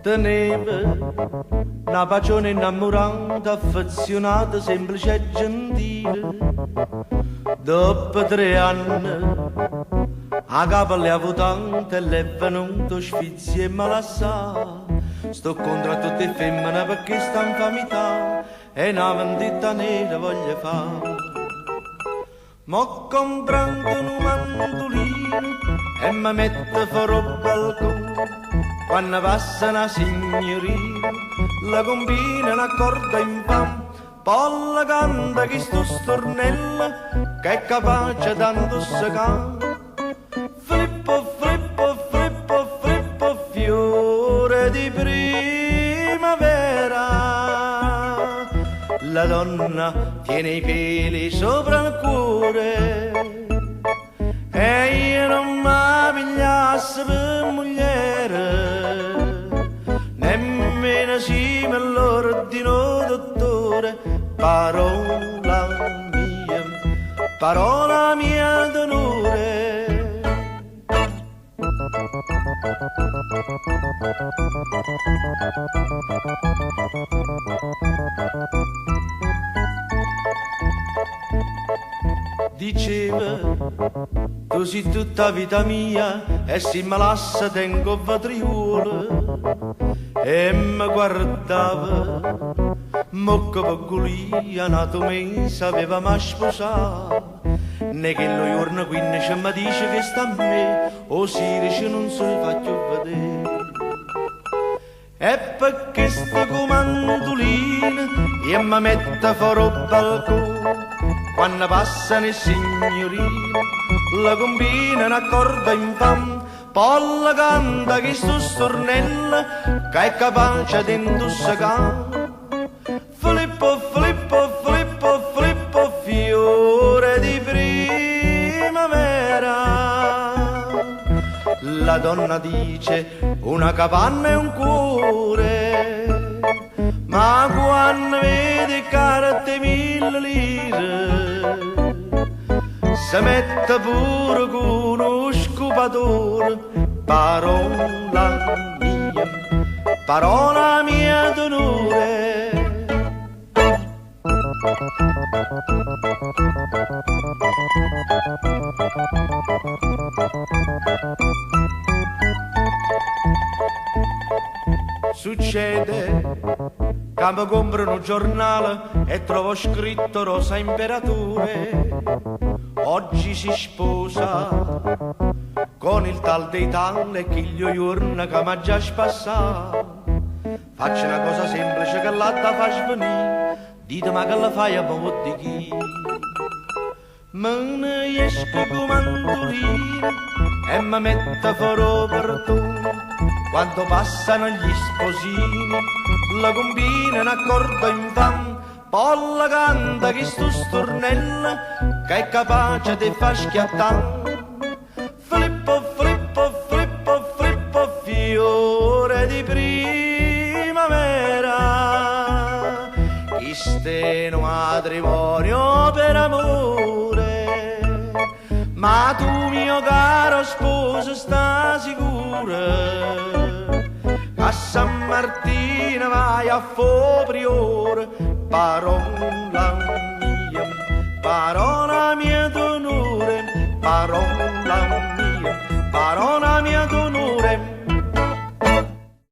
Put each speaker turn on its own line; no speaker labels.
Teneva una pagione innamorata, affezionata, semplice e gentile. Dopo 3 anni a capo le ha avuto e le è venuto sfizi e malassà. Sto contro tutte femmine perché sta infamità e una vendetta nera voglio fare. M'ho comprato un mandolino e mi metto fuori al balcone. Quando passa una signorina, la combina una corda in pan, poi la canta chi sto stornello che è capace tanto seccare. Flippo, flippo, flippo, flippo, fiore di primavera. La donna tiene i peli sopra il cuore e io non mi pigliassi per mogliere, nemmeno se me l'ordino dottore. Parola mia d'onore. Diceva, tu sei tutta vita mia e se me lascia tengo vatriolo. E mi guardava, mocca piccolina, nato mese, aveva mai sposato. Ne che lo giorno 15 mi dice che sta a me, o si dice non se lo faccio vedere. E perché sto comandolino e mi metto fuori al balcone, quando passano i signorini, la combina una corda in pan, poi la canta che sto stornello che è capace di indossare. Flippo, flippo, flippo, flippo, fiore di primavera. La donna dice una capanna e un cuore, ma quando vede carte 1000 lire, si mette pure con uno scopatore. Parola mia d'onore. Succede che mi compro un giornale e trovo scritto Rosa Imperatore. Oggi si sposa con il tal dei tal e chi gli giorna che m'ha già spassato. Faccio una cosa semplice che l'altra fa svenire, ditemi che la fai a po' di chi. Me ne esco con mandolino e mi metto fuori per tu. Quando passano gli sposini, la combina una corda in pan, poi la canta chi sto stornello che è capace di far schiattare. Flippo, flippo, flippo, flippo, fiore di primavera. Chi steno matrimonio per amore, ma tu mio caro sposo sta sicura? A San Martino vai a fo priore. Parola mia d'onore, parola mia d'onore.